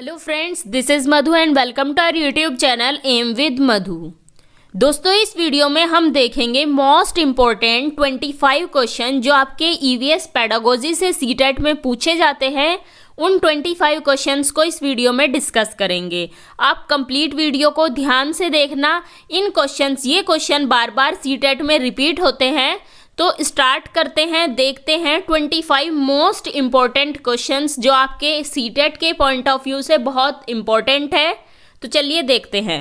Hello friends, this is Madhu and welcome to our YouTube channel M with Madhu. दोस्तों, इस video में हम देखेंगे मोस्ट इम्पॉर्टेंट 25 क्वेश्चन जो आपके ईवीएस पेडागोजी से सीटेट में पूछे जाते हैं। उन 25 क्वेश्चंस को इस वीडियो में डिस्कस करेंगे। आप कंप्लीट वीडियो को ध्यान से देखना। ये क्वेश्चन बार बार सीटेट में रिपीट होते हैं। तो स्टार्ट करते हैं, देखते हैं 25 मोस्ट इम्पॉर्टेंट क्वेश्चंस जो आपके सीटेट के पॉइंट ऑफ व्यू से बहुत इम्पॉर्टेंट है। तो चलिए देखते हैं।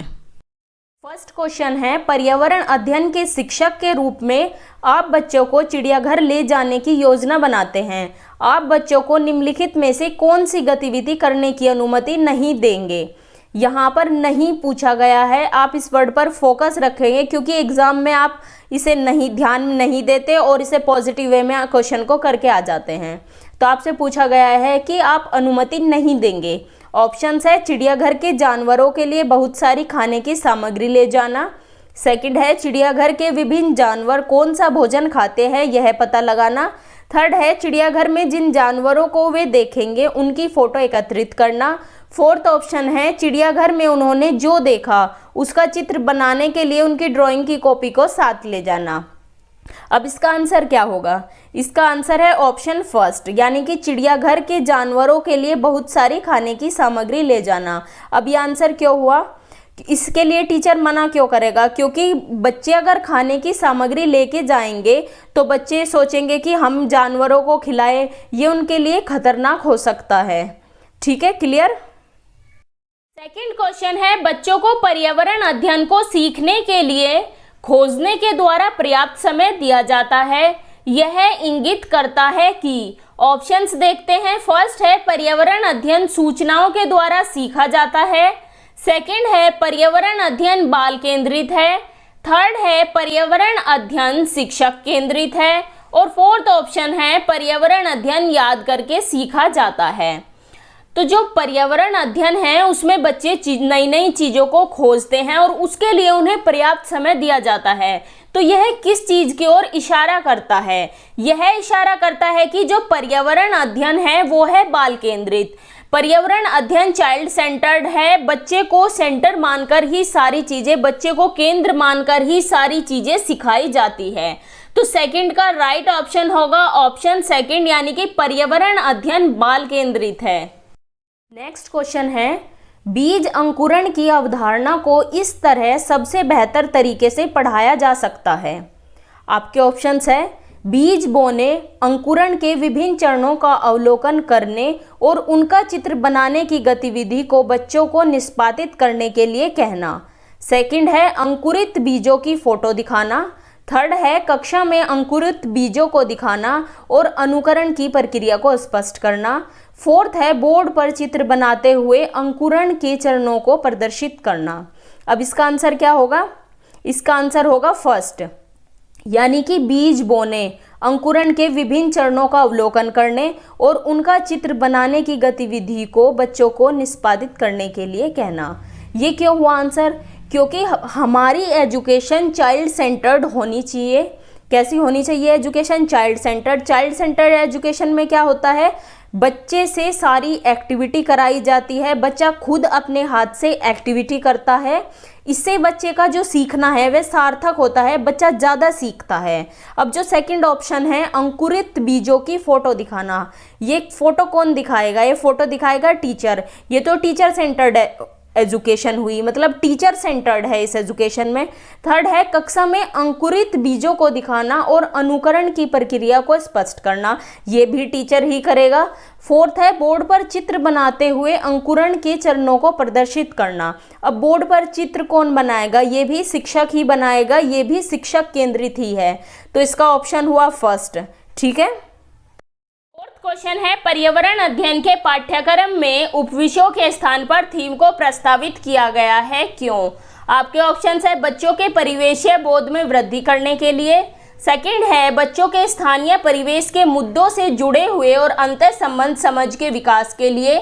फर्स्ट क्वेश्चन है, पर्यावरण अध्ययन के शिक्षक के रूप में आप बच्चों को चिड़ियाघर ले जाने की योजना बनाते हैं। आप बच्चों को निम्नलिखित में से कौन सी गतिविधि करने की अनुमति नहीं देंगे। यहाँ पर नहीं पूछा गया है, आप इस वर्ड पर फोकस रखेंगे क्योंकि एग्जाम में आप इसे ध्यान नहीं देते और इसे पॉजिटिव वे में क्वेश्चन को करके आ जाते हैं। तो आपसे पूछा गया है कि आप अनुमति नहीं देंगे। ऑप्शंस है, चिड़ियाघर के जानवरों के लिए बहुत सारी खाने की सामग्री ले जाना। सेकंड है, चिड़ियाघर के विभिन्न जानवर कौन सा भोजन खाते हैं यह पता लगाना। थर्ड है, चिड़ियाघर में जिन जानवरों को वे देखेंगे उनकी फोटो एकत्रित करना। फोर्थ ऑप्शन है, चिड़ियाघर में उन्होंने जो देखा उसका चित्र बनाने के लिए उनकी ड्राइंग की कॉपी को साथ ले जाना। अब इसका आंसर क्या होगा? इसका आंसर है ऑप्शन फर्स्ट, यानी कि चिड़ियाघर के जानवरों के लिए बहुत सारी खाने की सामग्री ले जाना। अब ये आंसर क्यों हुआ? इसके लिए टीचर मना क्यों करेगा? क्योंकि बच्चे अगर खाने की सामग्री लेके जाएंगे तो बच्चे सोचेंगे कि हम जानवरों को खिलाएं, ये उनके लिए खतरनाक हो सकता है। ठीक है, क्लियर? सेकंड क्वेश्चन है, बच्चों को पर्यावरण अध्ययन को सीखने के लिए खोजने के द्वारा पर्याप्त समय दिया जाता है। यह इंगित करता है कि ऑप्शंस देखते हैं। फर्स्ट है, पर्यावरण अध्ययन सूचनाओं के द्वारा सीखा जाता है। सेकंड है, पर्यावरण अध्ययन बाल केंद्रित है। थर्ड है, पर्यावरण अध्ययन शिक्षक केंद्रित है। और फोर्थ ऑप्शन है, पर्यावरण अध्ययन याद करके सीखा जाता है। तो जो पर्यावरण अध्ययन है उसमें बच्चे नई नई चीज़ों को खोजते हैं और उसके लिए उन्हें पर्याप्त समय दिया जाता है। तो यह किस चीज़ की ओर इशारा करता है? यह इशारा करता है कि जो पर्यावरण अध्ययन है वो है बाल केंद्रित। पर्यावरण अध्ययन चाइल्ड सेंटर्ड है। बच्चे को सेंटर मानकर ही सारी चीज़ें, बच्चे को केंद्र मानकर ही सारी चीज़ें सिखाई जाती है। तो सेकंड का राइट ऑप्शन होगा ऑप्शन सेकंड, यानी कि पर्यावरण अध्ययन बाल केंद्रित है। नेक्स्ट क्वेश्चन है, बीज अंकुरण की अवधारणा को इस तरह सबसे बेहतर तरीके से पढ़ाया जा सकता है। आपके ऑप्शंस है, बीज बोने, अंकुरण के विभिन्न चरणों का अवलोकन करने और उनका चित्र बनाने की गतिविधि को बच्चों को निष्पादित करने के लिए कहना। सेकंड है, अंकुरित बीजों की फोटो दिखाना। थर्ड है, कक्षा में अंकुरित बीजों को दिखाना और अनुकरण की प्रक्रिया को स्पष्ट करना। फोर्थ है, बोर्ड पर चित्र बनाते हुए अंकुरण के चरणों को प्रदर्शित करना। अब इसका आंसर क्या होगा? इसका आंसर होगा फर्स्ट, यानी कि बीज बोने, अंकुरण के विभिन्न चरणों का अवलोकन करने और उनका चित्र बनाने की गतिविधि को बच्चों को निष्पादित करने के लिए कहना। ये क्यों हुआ आंसर? क्योंकि हमारी एजुकेशन चाइल्ड सेंटर्ड होनी चाहिए। कैसी होनी चाहिए education? Child centred. Child centred education में क्या होता है? बच्चे से सारी एक्टिविटी कराई जाती है, बच्चा खुद अपने हाथ से एक्टिविटी करता है। इससे बच्चे का जो सीखना है वह सार्थक होता है, बच्चा ज़्यादा सीखता है। अब जो सेकंड ऑप्शन है, अंकुरित बीजों की फोटो दिखाना, ये फोटो कौन दिखाएगा? ये फोटो दिखाएगा टीचर। ये तो टीचर सेंटर्ड एजुकेशन हुई, मतलब टीचर सेंटर्ड है इस एजुकेशन में। थर्ड है, कक्षा में अंकुरित बीजों को दिखाना और अनुकरण की प्रक्रिया को स्पष्ट करना, ये भी टीचर ही करेगा। फोर्थ है, बोर्ड पर चित्र बनाते हुए अंकुरण के चरणों को प्रदर्शित करना। अब बोर्ड पर चित्र कौन बनाएगा? ये भी शिक्षक ही बनाएगा, ये भी शिक्षक केंद्रित ही है। तो इसका ऑप्शन हुआ फर्स्ट। ठीक है। क्वेश्चन है, पर्यावरण अध्ययन के पाठ्यक्रम में उपविषयों के स्थान पर थीम को प्रस्तावित किया गया है, क्यों? आपके ऑप्शंस है, बच्चों के परिवेशीय बोध में वृद्धि करने के लिए। सेकंड है, बच्चों के स्थानीय परिवेश के मुद्दों से जुड़े हुए और अंतर संबंध समझ के विकास के लिए।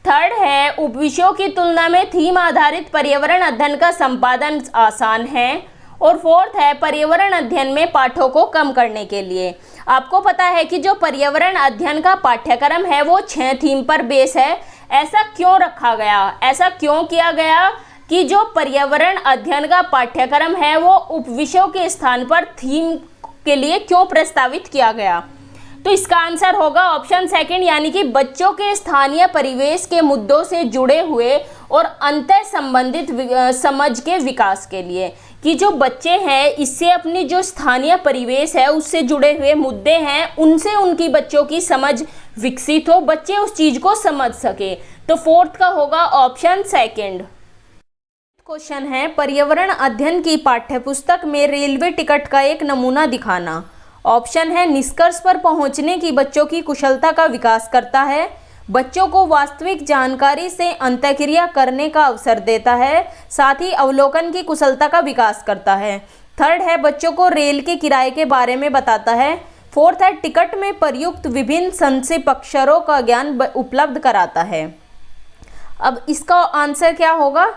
थर्ड है, उपविषयों की तुलना में थीम आधारित पर्यावरण अध्ययन का संपादन आसान है। और फोर्थ है, पर्यावरण अध्ययन में पाठों को कम करने के लिए। आपको पता है कि जो पर्यावरण अध्ययन का पाठ्यक्रम है वो 6 थीम पर बेस है। ऐसा क्यों रखा गया, ऐसा क्यों किया गया कि जो पर्यावरण अध्ययन का पाठ्यक्रम है वो उपविषयों के स्थान पर थीम के लिए क्यों प्रस्तावित किया गया? तो इसका आंसर होगा ऑप्शन सेकंड, यानी कि बच्चों के स्थानीय परिवेश के मुद्दों से जुड़े हुए और अंतर संबंधित समझ के विकास के लिए, कि जो बच्चे हैं इससे अपनी जो स्थानीय परिवेश है उससे जुड़े हुए मुद्दे हैं उनसे उनकी बच्चों की समझ विकसित हो, बच्चे उस चीज को समझ सके। तो फोर्थ का होगा ऑप्शन सेकंड। क्वेश्चन है, पर्यावरण अध्ययन की पाठ्यपुस्तक में रेलवे टिकट का एक नमूना दिखाना। ऑप्शन है निष्कर्ष पर पहुंचने की बच्चों की कुशलता का विकास करता है, बच्चों को वास्तविक जानकारी से अंतःक्रिया करने का अवसर देता है, साथ ही अवलोकन की कुशलता का विकास करता है। थर्ड है बच्चों को रेल के किराए के बारे में बताता है। फोर्थ है टिकट में प्रयुक्त विभिन्न संक्षिप्ताक्षरों का ज्ञान उपलब्ध कराता है। अब इसका आंसर क्या होगा?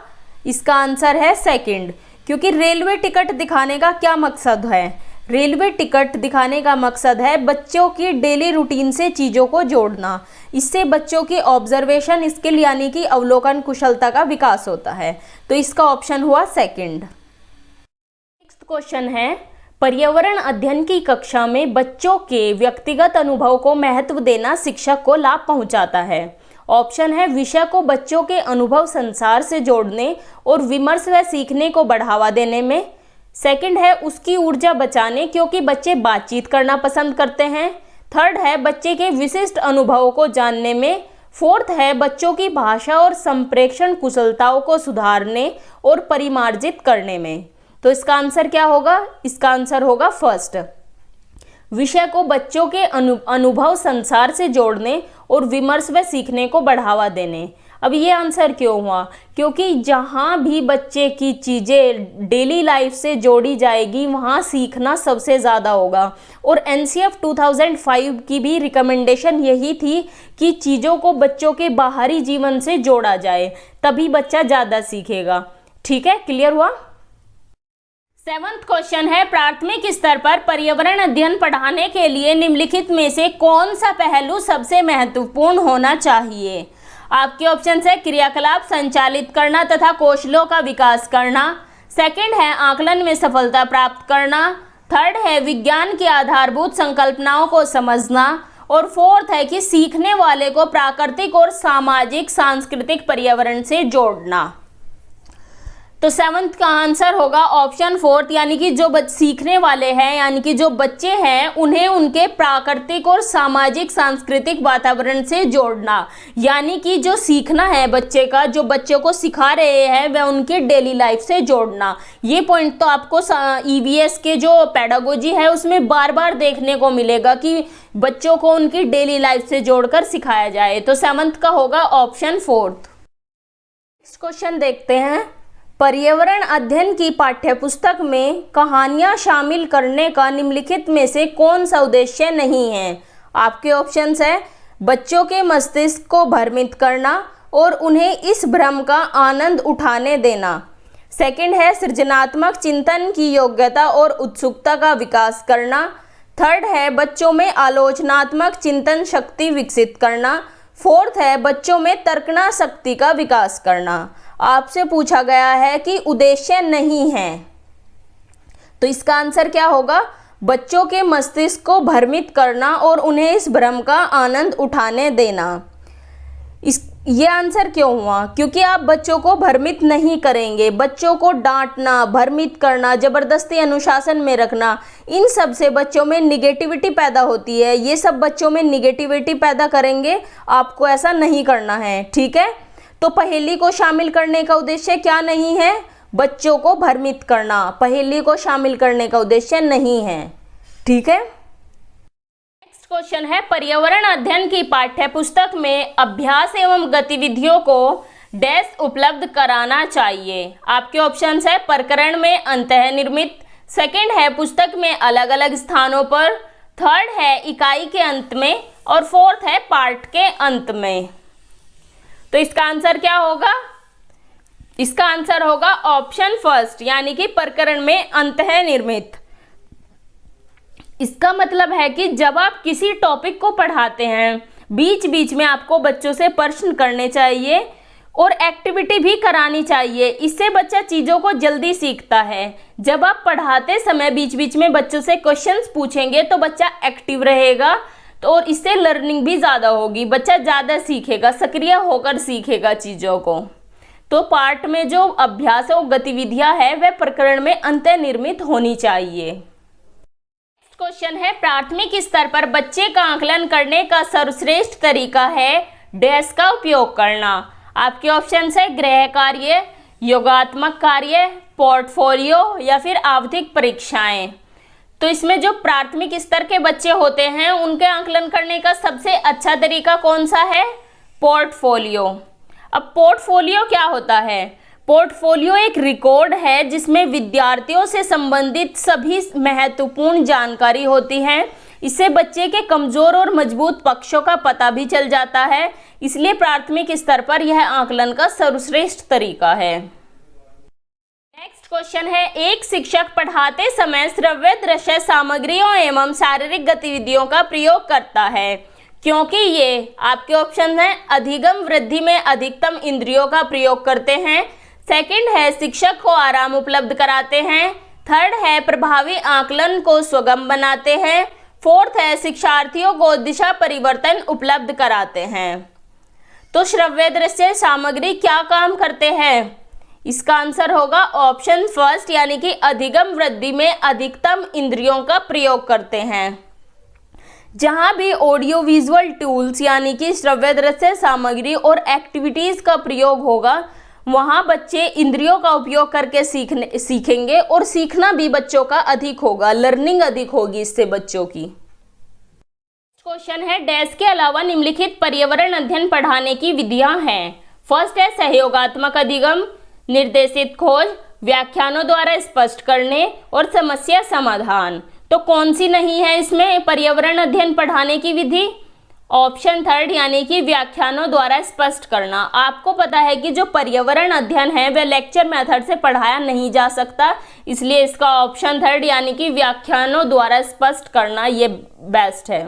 इसका आंसर है सेकंड, क्योंकि रेलवे टिकट दिखाने का क्या मकसद है? रेलवे टिकट दिखाने का मकसद है बच्चों की डेली रूटीन से चीज़ों को जोड़ना, इससे बच्चों की ऑब्जर्वेशन स्किल यानी कि अवलोकन कुशलता का विकास होता है। तो इसका ऑप्शन हुआ सेकंड। नेक्स्ट क्वेश्चन है, पर्यावरण अध्ययन की कक्षा में बच्चों के व्यक्तिगत अनुभव को महत्व देना शिक्षक को लाभ पहुंचाता है। ऑप्शन है विषय को बच्चों के अनुभव संसार से जोड़ने और विमर्श व सीखने को बढ़ावा देने में। सेकंड है उसकी ऊर्जा बचाने, क्योंकि बच्चे बातचीत करना पसंद करते हैं। थर्ड है बच्चे के विशिष्ट अनुभवों को जानने में। फोर्थ है बच्चों की भाषा और संप्रेषण कुशलताओं को सुधारने और परिमार्जित करने में। तो इसका आंसर क्या होगा? इसका आंसर होगा फर्स्ट, विषय को बच्चों के अनुभव संसार से जोड़ने और विमर्श व सीखने को बढ़ावा देने। अब ये आंसर क्यों हुआ? क्योंकि जहाँ भी बच्चे की चीज़ें डेली लाइफ से जोड़ी जाएगी वहाँ सीखना सबसे ज़्यादा होगा। और एनसीएफ 2005 की भी रिकमेंडेशन यही थी कि चीज़ों को बच्चों के बाहरी जीवन से जोड़ा जाए, तभी बच्चा ज़्यादा सीखेगा। ठीक है, क्लियर हुआ? सेवंथ क्वेश्चन है, प्राथमिक स्तर पर पर्यावरण अध्ययन पढ़ाने के लिए निम्नलिखित में से कौन सा पहलू सबसे महत्वपूर्ण होना चाहिए? आपके ऑप्शन है क्रियाकलाप संचालित करना तथा कौशलों का विकास करना। सेकंड है आकलन में सफलता प्राप्त करना। थर्ड है विज्ञान की आधारभूत संकल्पनाओं को समझना। और फोर्थ है कि सीखने वाले को प्राकृतिक और सामाजिक सांस्कृतिक पर्यावरण से जोड़ना। तो सेवंथ का आंसर होगा ऑप्शन फोर्थ, यानी कि जो सीखने वाले हैं यानी कि जो बच्चे हैं उन्हें उनके प्राकृतिक और सामाजिक सांस्कृतिक वातावरण से जोड़ना, यानी कि जो सीखना है बच्चे का, जो बच्चों को सिखा रहे हैं वह उनकी डेली लाइफ से जोड़ना। ये पॉइंट तो आपको ईवीएस के जो पेडागोजी है उसमें बार बार देखने को मिलेगा कि बच्चों को उनकी डेली लाइफ से जोड़कर सिखाया जाए। तो सेवंथ का होगा ऑप्शन फोर्थ। नेक्स्ट क्वेश्चन देखते हैं, पर्यावरण अध्ययन की पाठ्यपुस्तक में कहानियां शामिल करने का निम्नलिखित में से कौन सा उद्देश्य नहीं है? आपके ऑप्शंस है बच्चों के मस्तिष्क को भ्रमित करना और उन्हें इस भ्रम का आनंद उठाने देना। सेकंड है सृजनात्मक चिंतन की योग्यता और उत्सुकता का विकास करना। थर्ड है बच्चों में आलोचनात्मक चिंतन शक्ति विकसित करना। फोर्थ है बच्चों में तर्कना शक्ति का विकास करना। आपसे पूछा गया है कि उद्देश्य नहीं है, तो इसका आंसर क्या होगा? बच्चों के मस्तिष्क को भ्रमित करना और उन्हें इस भ्रम का आनंद उठाने देना। ये आंसर क्यों हुआ? क्योंकि आप बच्चों को भ्रमित नहीं करेंगे, बच्चों को डांटना, भ्रमित करना, जबरदस्ती अनुशासन में रखना, इन सब से बच्चों में निगेटिविटी पैदा होती है। ये सब बच्चों में निगेटिविटी पैदा करेंगे, आपको ऐसा नहीं करना है। ठीक है, तो पहेली को शामिल करने का उद्देश्य क्या नहीं है? बच्चों को भ्रमित करना। पहेली को शामिल करने का उद्देश्य नहीं है। ठीक है, नेक्स्ट क्वेश्चन है, पर्यावरण अध्ययन की पाठ्यपुस्तक में अभ्यास एवं गतिविधियों को डैश उपलब्ध कराना चाहिए। आपके ऑप्शंस है प्रकरण में अंतःनिर्मित, सेकंड है पुस्तक में अलग अलग स्थानों पर, थर्ड है इकाई के अंत में और फोर्थ है पाठ के अंत में। तो इसका आंसर क्या होगा? इसका आंसर होगा ऑप्शन फर्स्ट, यानी कि प्रकरण में अंतःनिर्मित। इसका मतलब है कि जब आप किसी टॉपिक को पढ़ाते हैं बीच बीच में आपको बच्चों से प्रश्न करने चाहिए और एक्टिविटी भी करानी चाहिए। इससे बच्चा चीज़ों को जल्दी सीखता है। जब आप पढ़ाते समय बीच बीच में बच्चों से क्वेश्चंस पूछेंगे तो बच्चा एक्टिव रहेगा, तो और इससे लर्निंग भी ज़्यादा होगी, बच्चा ज़्यादा सीखेगा, सक्रिय होकर सीखेगा चीज़ों को। तो पाठ में जो अभ्यास और गतिविधियां है वह प्रकरण में अंतर्निर्मित होनी चाहिए। नेक्स्ट क्वेश्चन है, प्राथमिक स्तर पर बच्चे का आकलन करने का सर्वश्रेष्ठ तरीका है डैश का उपयोग करना। आपके ऑप्शन है गृह कार्य, योगात्मक कार्य, पोर्टफोलियो या फिर आवधिक परीक्षाएं। तो इसमें जो प्राथमिक स्तर के बच्चे होते हैं उनके आकलन करने का सबसे अच्छा तरीका कौन सा है? पोर्टफोलियो। अब पोर्टफोलियो क्या होता है? पोर्टफोलियो एक रिकॉर्ड है जिसमें विद्यार्थियों से संबंधित सभी महत्वपूर्ण जानकारी होती है। इससे बच्चे के कमजोर और मजबूत पक्षों का पता भी चल जाता है, इसलिए प्राथमिक स्तर पर यह आकलन का सर्वश्रेष्ठ तरीका है। नेक्स्ट क्वेश्चन है, एक शिक्षक पढ़ाते समय श्रव्य दृश्य सामग्रियों एवं शारीरिक गतिविधियों का प्रयोग करता है क्योंकि ये आपके ऑप्शन हैं अधिगम वृद्धि में अधिकतम इंद्रियों का प्रयोग करते हैं, सेकंड है शिक्षक को आराम उपलब्ध कराते हैं, थर्ड है प्रभावी आकलन को सुगम बनाते हैं, फोर्थ है शिक्षार्थियों को दिशा परिवर्तन उपलब्ध कराते हैं। तो श्रव्य दृश्य सामग्री क्या काम करते हैं? इसका आंसर होगा ऑप्शन फर्स्ट, यानी कि अधिगम वृद्धि में अधिकतम इंद्रियों का प्रयोग करते हैं। जहां भी ऑडियो विजुअल टूल्स यानी कि श्रव्य दृश्य सामग्री और एक्टिविटीज का प्रयोग होगा वहां बच्चे इंद्रियों का उपयोग करके सीखेंगे और सीखना भी बच्चों का अधिक होगा, लर्निंग अधिक होगी इससे बच्चों की। क्वेश्चन है, डैश के अलावा निम्नलिखित पर्यावरण अध्ययन पढ़ाने की विधियां हैं। फर्स्ट है सहयोगात्मक अधिगम, निर्देशित खोज, व्याख्यानों द्वारा स्पष्ट करने और समस्या समाधान। तो कौन सी नहीं है इसमें पर्यावरण अध्ययन पढ़ाने की विधि? ऑप्शन थर्ड, यानी कि व्याख्यानों द्वारा स्पष्ट करना। आपको पता है कि जो पर्यावरण अध्ययन है वह लेक्चर मेथड से पढ़ाया नहीं जा सकता, इसलिए इसका ऑप्शन थर्ड यानी कि व्याख्यानों द्वारा स्पष्ट करना ये बेस्ट है।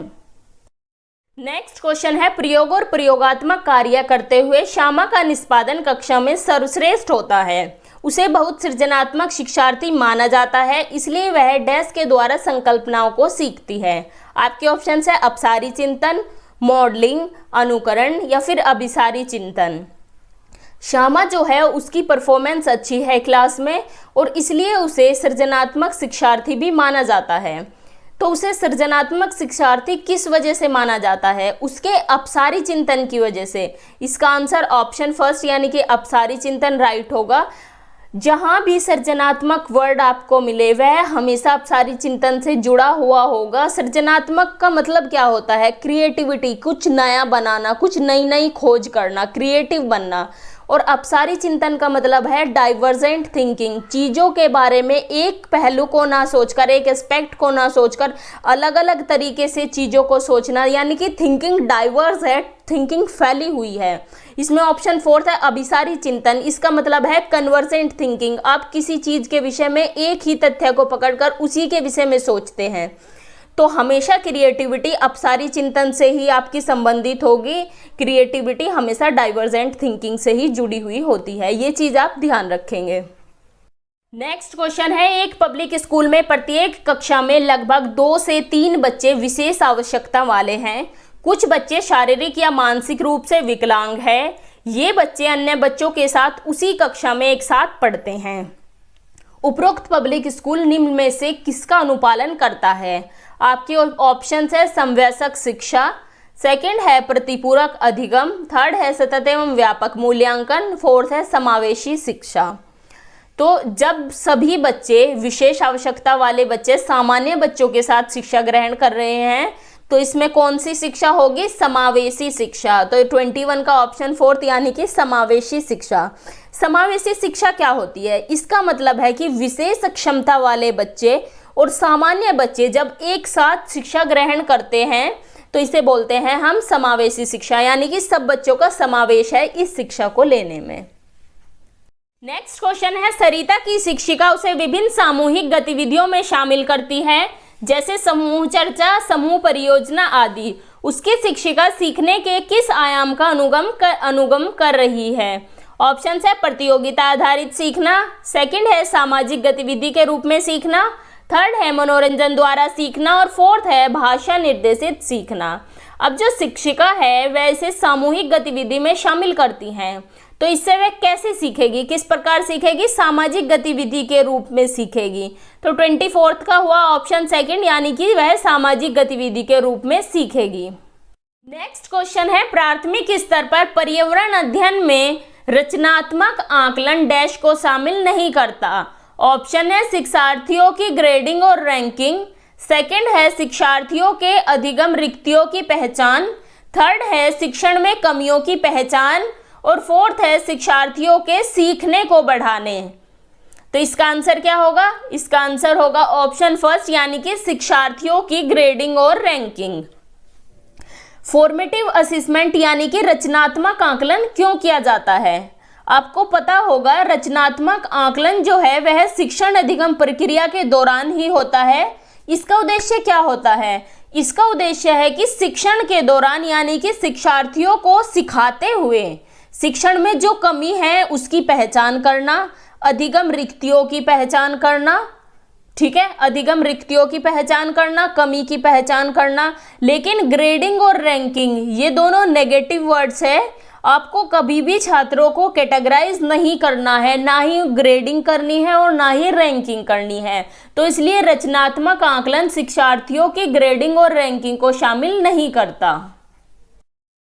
नेक्स्ट क्वेश्चन है, प्रयोग और प्रयोगात्मक कार्य करते हुए श्यामा का निष्पादन कक्षा में सर्वश्रेष्ठ होता है, उसे बहुत सृजनात्मक शिक्षार्थी माना जाता है, इसलिए वह डैश के द्वारा संकल्पनाओं को सीखती है। आपके ऑप्शन है अपसारी चिंतन, मॉडलिंग, अनुकरण या फिर अभिसारी चिंतन। श्यामा जो है उसकी परफॉर्मेंस अच्छी है क्लास में और इसलिए उसे सृजनात्मक शिक्षार्थी भी माना जाता है। तो उसे सृजनात्मक शिक्षार्थी किस वजह से माना जाता है? उसके अपसारी चिंतन की वजह से। इसका आंसर ऑप्शन फर्स्ट यानी कि अपसारी चिंतन राइट होगा। जहाँ भी सृजनात्मक वर्ड आपको मिले वह हमेशा अपसारी चिंतन से जुड़ा हुआ होगा। सृजनात्मक का मतलब क्या होता है? क्रिएटिविटी, कुछ नया बनाना, कुछ नई नई खोज करना, क्रिएटिव बनना। और अपसारी चिंतन का मतलब है डाइवर्जेंट थिंकिंग, चीज़ों के बारे में एक पहलू को ना सोचकर, एक एस्पेक्ट को ना सोचकर अलग अलग तरीके से चीज़ों को सोचना, यानी कि थिंकिंग डाइवर्स है, थिंकिंग फैली हुई है। इसमें ऑप्शन फोर्थ है अभिसारी चिंतन। इसका मतलब है कन्वर्जेंट थिंकिंग, आप किसी चीज़ के विषय में एक ही तथ्य को पकड़कर उसी के विषय में सोचते हैं। तो हमेशा क्रिएटिविटी अपसारी चिंतन से ही आपकी संबंधित होगी। क्रिएटिविटी हमेशा डाइवर्जेंट थिंकिंग से ही जुड़ी हुई होती है, ये चीज़ आप ध्यान रखेंगे। नेक्स्ट क्वेश्चन है, एक पब्लिक स्कूल में प्रत्येक कक्षा में लगभग 2 से 3 बच्चे विशेष आवश्यकता वाले हैं। कुछ बच्चे शारीरिक या मानसिक रूप से विकलांग हैं। ये बच्चे अन्य बच्चों के साथ उसी कक्षा में एक साथ पढ़ते हैं। उपरोक्त पब्लिक स्कूल निम्न में से किसका अनुपालन करता है? आपके ऑप्शन है समवयस्क शिक्षा, सेकंड है प्रतिपूरक अधिगम, थर्ड है सतत एवं व्यापक मूल्यांकन, फोर्थ है समावेशी शिक्षा। तो जब सभी बच्चे, विशेष आवश्यकता वाले बच्चे सामान्य बच्चों के साथ शिक्षा ग्रहण कर रहे हैं तो इसमें कौन सी शिक्षा होगी? समावेशी शिक्षा। तो 21 का ऑप्शन फोर्थ यानी कि समावेशी शिक्षा। समावेशी शिक्षा क्या होती है? इसका मतलब है कि विशेष क्षमता वाले बच्चे और सामान्य बच्चे जब एक साथ शिक्षा ग्रहण करते हैं तो इसे बोलते हैं हम समावेशी शिक्षा, यानी कि सब बच्चों का समावेश है इस शिक्षा को लेने में। नेक्स्ट क्वेश्चन है, सरिता की शिक्षिका उसे विभिन्न सामूहिक गतिविधियों में शामिल करती है जैसे समूह चर्चा, समूह परियोजना आदि। उसकी शिक्षिका सीखने के किस आयाम का अनुगम कर रही है? ऑप्शन है प्रतियोगिता आधारित सीखना, सेकंड है सामाजिक गतिविधि के रूप में सीखना, थर्ड है मनोरंजन द्वारा सीखना और फोर्थ है भाषा निर्देशित सीखना। अब जो शिक्षिका है वह इसे सामूहिक गतिविधि में शामिल करती हैं, तो इससे वह कैसे सीखेगी, किस प्रकार सीखेगी? सामाजिक गतिविधि के रूप में सीखेगी। तो 24 का हुआ ऑप्शन सेकंड, यानी कि वह सामाजिक गतिविधि के रूप में सीखेगी। नेक्स्ट क्वेश्चन है प्राथमिक स्तर पर पर्यावरण अध्ययन में रचनात्मक आकलन डैश को शामिल नहीं करता। ऑप्शन है शिक्षार्थियों की ग्रेडिंग और रैंकिंग, सेकंड है शिक्षार्थियों के अधिगम रिक्तियों की पहचान, थर्ड है शिक्षण में कमियों की पहचान और फोर्थ है शिक्षार्थियों के सीखने को बढ़ाने। तो इसका आंसर क्या होगा? इसका आंसर होगा ऑप्शन फर्स्ट, यानी कि शिक्षार्थियों की ग्रेडिंग और रैंकिंग। फॉर्मेटिव असेसमेंट यानी कि रचनात्मक आकलन क्यों किया जाता है? आपको पता होगा रचनात्मक आकलन जो है वह शिक्षण अधिगम प्रक्रिया के दौरान ही होता है। इसका उद्देश्य क्या होता है? इसका उद्देश्य है कि शिक्षण के दौरान यानी कि शिक्षार्थियों को सिखाते हुए शिक्षण में जो कमी है उसकी पहचान करना, अधिगम रिक्तियों की पहचान करना, ठीक है, अधिगम रिक्तियों की पहचान करना, कमी की पहचान करना। लेकिन ग्रेडिंग और रैंकिंग ये दोनों नेगेटिव वर्ड्स है। आपको कभी भी छात्रों को कैटेगराइज नहीं करना है, ना ही ग्रेडिंग करनी है और ना ही रैंकिंग करनी है। तो इसलिए रचनात्मक आकलन शिक्षार्थियों की ग्रेडिंग और रैंकिंग को शामिल नहीं करता।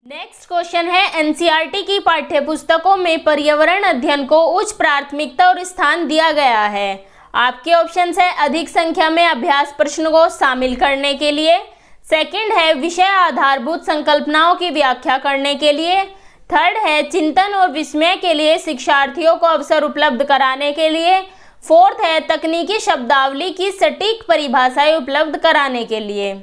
नेक्स्ट क्वेश्चन है एनसीईआरटी की पाठ्यपुस्तकों में पर्यावरण अध्ययन को उच्च प्राथमिकता और स्थान दिया गया है। आपके ऑप्शंस है अधिक संख्या में अभ्यास प्रश्नों को शामिल करने के लिए, सेकंड है विषय आधारभूत संकल्पनाओं की व्याख्या करने के लिए, थर्ड है चिंतन और विस्मय के लिए शिक्षार्थियों को अवसर उपलब्ध कराने के लिए, फोर्थ है तकनीकी शब्दावली की सटीक परिभाषाएं उपलब्ध कराने के लिए।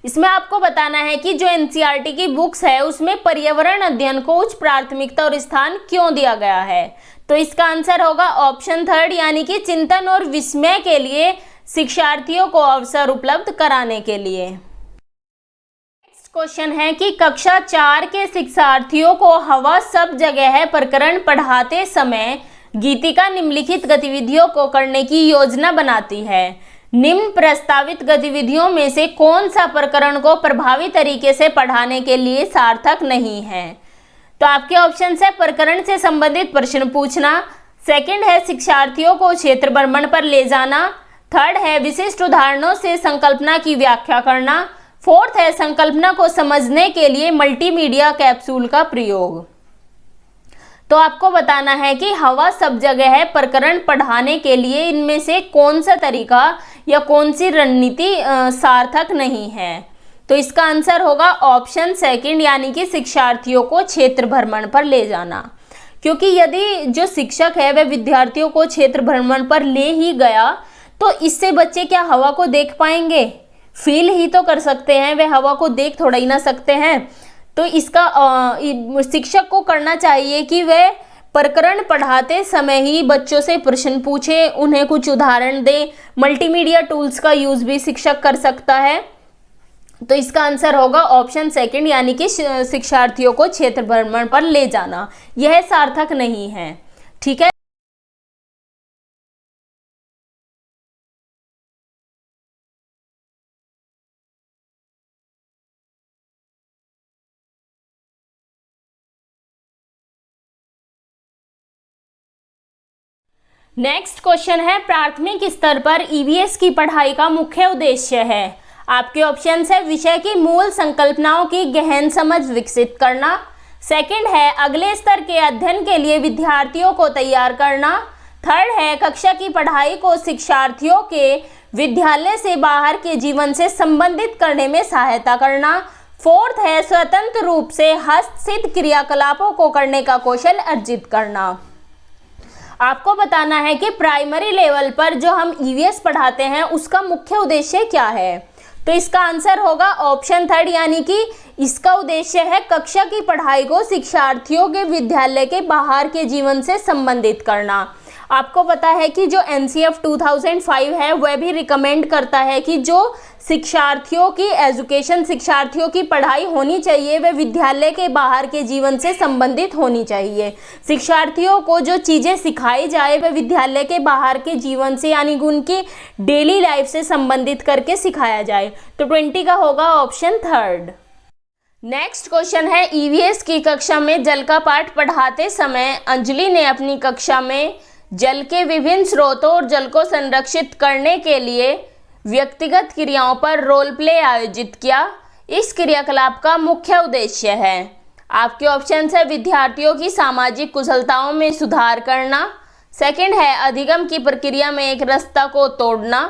इसमें आपको बताना है कि जो एनसीईआरटी की बुक्स है उसमें पर्यावरण अध्ययन को उच्च प्राथमिकता और स्थान क्यों दिया गया है। तो इसका आंसर होगा ऑप्शन थर्ड, यानी कि चिंतन और विस्मय के लिए शिक्षार्थियों को अवसर उपलब्ध कराने के लिए। नेक्स्ट क्वेश्चन है कि कक्षा 4 के शिक्षार्थियों को हवा सब जगह है प्रकरण पढ़ाते समय गीतिका निम्नलिखित गतिविधियों को करने की योजना बनाती है। निम्न प्रस्तावित गतिविधियों में से कौन सा प्रकरण को प्रभावी तरीके से पढ़ाने के लिए सार्थक नहीं है? तो आपके ऑप्शन है प्रकरण से संबंधित प्रश्न पूछना, सेकंड है शिक्षार्थियों को क्षेत्र भ्रमण पर ले जाना, थर्ड है विशिष्ट उदाहरणों से संकल्पना की व्याख्या करना, फोर्थ है संकल्पना को समझने के लिए मल्टीमीडिया कैप्सूल का प्रयोग। तो आपको बताना है कि हवा सब जगह है प्रकरण पढ़ाने के लिए इनमें से कौन सा तरीका या कौन सी रणनीति सार्थक नहीं है। तो इसका आंसर होगा ऑप्शन सेकंड, यानी कि शिक्षार्थियों को क्षेत्र भ्रमण पर ले जाना। क्योंकि यदि जो शिक्षक है वह विद्यार्थियों को क्षेत्र भ्रमण पर ले ही गया तो इससे बच्चे क्या हवा को देख पाएंगे? फील ही तो कर सकते हैं, वे हवा को देख थोड़ा ही ना सकते हैं। तो इसका शिक्षक को करना चाहिए कि वह प्रकरण पढ़ाते समय ही बच्चों से प्रश्न पूछे, उन्हें कुछ उदाहरण दे। मल्टीमीडिया टूल्स का यूज भी शिक्षक कर सकता है। तो इसका आंसर होगा ऑप्शन सेकंड, यानी कि शिक्षार्थियों को क्षेत्र भ्रमण पर ले जाना। यह सार्थक नहीं है, ठीक है। नेक्स्ट क्वेश्चन है प्राथमिक स्तर पर ईवीएस की पढ़ाई का मुख्य उद्देश्य है। आपके ऑप्शंस है विषय की मूल संकल्पनाओं की गहन समझ विकसित करना, सेकंड है अगले स्तर के अध्ययन के लिए विद्यार्थियों को तैयार करना, थर्ड है कक्षा की पढ़ाई को शिक्षार्थियों के विद्यालय से बाहर के जीवन से संबंधित करने में सहायता करना, फोर्थ है स्वतंत्र रूप से हस्तसिद्ध क्रियाकलापों को करने का कौशल अर्जित करना। आपको बताना है कि प्राइमरी लेवल पर जो हम ईवीएस पढ़ाते हैं उसका मुख्य उद्देश्य क्या है। तो इसका आंसर होगा ऑप्शन थर्ड, यानी कि इसका उद्देश्य है कक्षा की पढ़ाई को शिक्षार्थियों के विद्यालय के बाहर के जीवन से संबंधित करना। आपको पता है कि जो NCF 2005 है वह भी रिकमेंड करता है कि जो शिक्षार्थियों की एजुकेशन, शिक्षार्थियों की पढ़ाई होनी चाहिए वह विद्यालय के बाहर के जीवन से संबंधित होनी चाहिए। शिक्षार्थियों को जो चीज़ें सिखाई जाए वह विद्यालय के बाहर के जीवन से यानी कि उनकी डेली लाइफ से संबंधित करके सिखाया जाए। तो 20 का होगा ऑप्शन थर्ड। नेक्स्ट क्वेश्चन है, EVS की कक्षा में जल का पाठ पढ़ाते समय अंजलि ने अपनी कक्षा में जल के विभिन्न स्रोतों और जल को संरक्षित करने के लिए व्यक्तिगत क्रियाओं पर रोल प्ले आयोजित किया। इस क्रियाकलाप का मुख्य उद्देश्य है। आपके ऑप्शन है विद्यार्थियों की सामाजिक कुशलताओं में सुधार करना, सेकंड है अधिगम की प्रक्रिया में एक रास्ता को तोड़ना,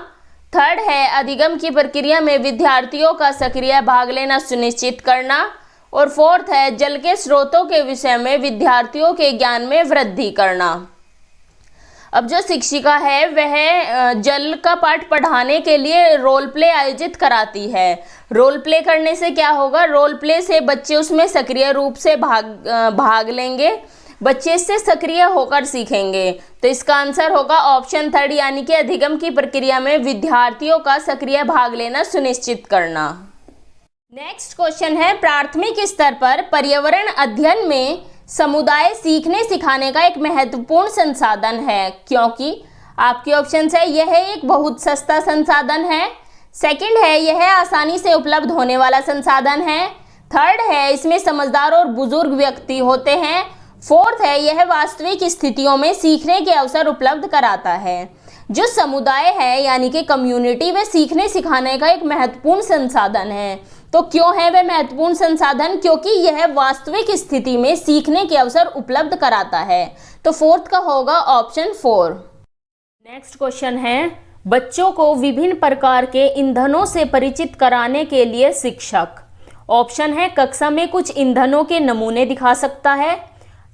थर्ड है अधिगम की प्रक्रिया में विद्यार्थियों का सक्रिय भाग लेना सुनिश्चित करना, और फोर्थ है जल के स्रोतों के विषय में विद्यार्थियों के ज्ञान में वृद्धि करना। अब जो शिक्षिका है वह जल का पाठ पढ़ाने के लिए रोल प्ले आयोजित कराती है। रोल प्ले करने से क्या होगा, रोल प्ले से बच्चे उसमें सक्रिय रूप से भाग लेंगे, बच्चे इससे सक्रिय होकर सीखेंगे। तो इसका आंसर होगा ऑप्शन थर्ड, यानी कि अधिगम की प्रक्रिया में विद्यार्थियों का सक्रिय भाग लेना सुनिश्चित करना। नेक्स्ट क्वेश्चन है, प्राथमिक स्तर पर पर्यावरण अध्ययन में समुदाय सीखने सिखाने का एक महत्वपूर्ण संसाधन है, क्योंकि आपके ऑप्शन है यह एक बहुत सस्ता संसाधन है, सेकंड है यह आसानी से उपलब्ध होने वाला संसाधन है, थर्ड है इसमें समझदार और बुजुर्ग व्यक्ति होते हैं, फोर्थ है यह वास्तविक स्थितियों में सीखने के अवसर उपलब्ध कराता है। जो समुदाय है यानी कि कम्युनिटी, वे सीखने सिखाने का एक महत्वपूर्ण संसाधन है। तो क्यों है वह महत्वपूर्ण संसाधन? क्योंकि यह वास्तविक स्थिति में सीखने के अवसर उपलब्ध कराता है। तो फोर्थ का होगा ऑप्शन 4। नेक्स्ट क्वेश्चन है, बच्चों को विभिन्न प्रकार के ईंधनों से परिचित कराने के लिए शिक्षक, ऑप्शन है कक्षा में कुछ ईंधनों के नमूने दिखा सकता है,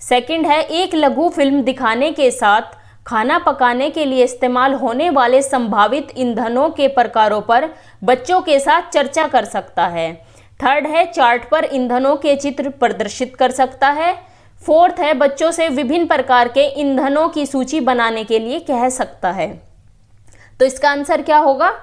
सेकंड है एक लघु फिल्म दिखाने के साथ खाना पकाने के लिए इस्तेमाल होने वाले संभावित ईंधनों के प्रकारों पर बच्चों के साथ चर्चा कर सकता है, थर्ड है चार्ट पर ईंधनों के चित्र प्रदर्शित कर सकता है, फोर्थ है बच्चों से विभिन्न प्रकार के ईंधनों की सूची बनाने के लिए कह सकता है। तो इसका आंसर क्या होगा?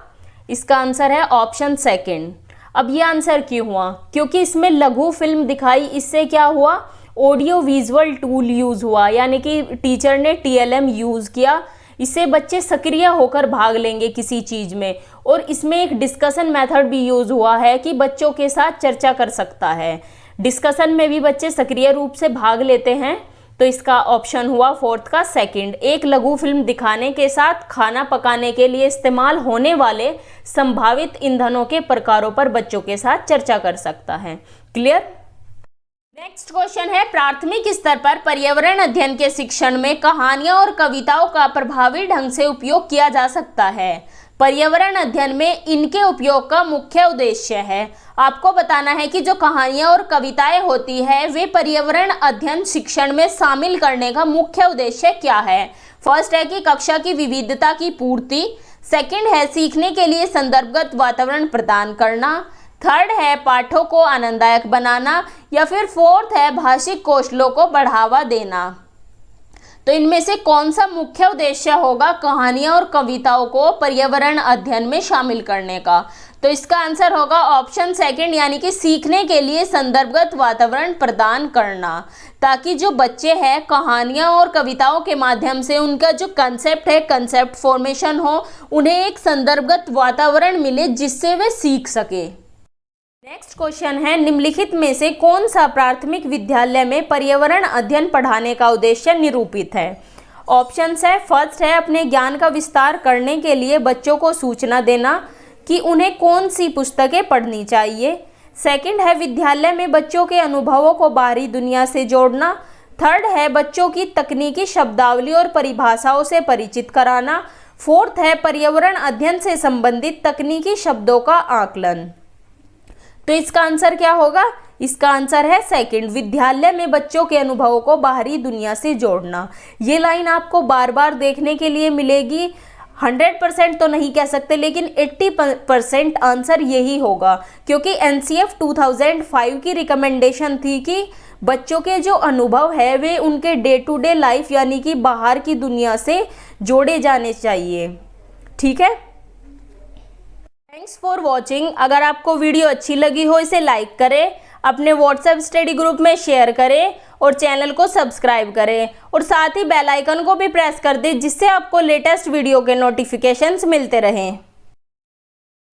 इसका आंसर है ऑप्शन सेकंड। अब ये आंसर क्यों हुआ? क्योंकि इसमें लघु फिल्म दिखाई, इससे क्या हुआ, ऑडियो विजुअल टूल यूज़ हुआ, यानी कि टीचर ने TLM यूज़ किया। इससे बच्चे सक्रिय होकर भाग लेंगे किसी चीज़ में, और इसमें एक डिस्कशन मेथड भी यूज़ हुआ है कि बच्चों के साथ चर्चा कर सकता है। डिस्कशन में भी बच्चे सक्रिय रूप से भाग लेते हैं। तो इसका ऑप्शन हुआ फोर्थ का सेकंड, एक लघु फिल्म दिखाने के साथ खाना पकाने के लिए इस्तेमाल होने वाले संभावित ईंधनों के प्रकारों पर बच्चों के साथ चर्चा कर सकता है। क्लियर? नेक्स्ट क्वेश्चन है, प्राथमिक स्तर पर पर्यावरण अध्ययन के शिक्षण में कहानियां और कविताओं का प्रभावी ढंग से उपयोग किया जा सकता है। पर्यावरण अध्ययन में इनके उपयोग का मुख्य उद्देश्य है। आपको बताना है कि जो कहानियां और कविताएं होती है वे पर्यावरण अध्ययन शिक्षण में शामिल करने का मुख्य उद्देश्य क्या है। फर्स्ट है कि कक्षा की विविधता की पूर्ति, सेकंड है सीखने के लिए संदर्भगत वातावरण प्रदान करना, थर्ड है पाठों को आनंददायक बनाना, या फिर फोर्थ है भाषिक कौशलों को बढ़ावा देना। तो इनमें से कौन सा मुख्य उद्देश्य होगा कहानियां और कविताओं को पर्यावरण अध्ययन में शामिल करने का? तो इसका आंसर होगा ऑप्शन सेकंड, यानी कि सीखने के लिए संदर्भगत वातावरण प्रदान करना, ताकि जो बच्चे हैं कहानियां और कविताओं के माध्यम से उनका जो कंसेप्ट है, कंसेप्ट फॉर्मेशन हो, उन्हें एक संदर्भगत वातावरण मिले जिससे वे सीख सके। नेक्स्ट क्वेश्चन है, निम्नलिखित में से कौन सा प्राथमिक विद्यालय में पर्यावरण अध्ययन पढ़ाने का उद्देश्य निरूपित है? ऑप्शंस है, फर्स्ट है अपने ज्ञान का विस्तार करने के लिए बच्चों को सूचना देना कि उन्हें कौन सी पुस्तकें पढ़नी चाहिए, सेकंड है विद्यालय में बच्चों के अनुभवों को बाहरी दुनिया से जोड़ना, थर्ड है बच्चों की तकनीकी शब्दावली और परिभाषाओं से परिचित कराना, फोर्थ है पर्यावरण अध्ययन से संबंधित तकनीकी शब्दों का आकलन। तो इसका आंसर क्या होगा? इसका आंसर है सेकंड, विद्यालय में बच्चों के अनुभवों को बाहरी दुनिया से जोड़ना। ये लाइन आपको बार बार देखने के लिए मिलेगी। 100% तो नहीं कह सकते, लेकिन 80% आंसर यही होगा, क्योंकि एनसीएफ 2005 की रिकमेंडेशन थी कि बच्चों के जो अनुभव है वे उनके डे टू डे लाइफ यानी कि बाहर की दुनिया से जोड़े जाने चाहिए। ठीक है, थैंक्स फॉर वॉचिंग। अगर आपको वीडियो अच्छी लगी हो इसे लाइक करें, अपने व्हाट्सएप स्टडी ग्रुप में शेयर करें और चैनल को सब्सक्राइब करें और साथ ही बेल आइकन को भी प्रेस कर दें, जिससे आपको लेटेस्ट वीडियो के नोटिफिकेशंस मिलते रहें।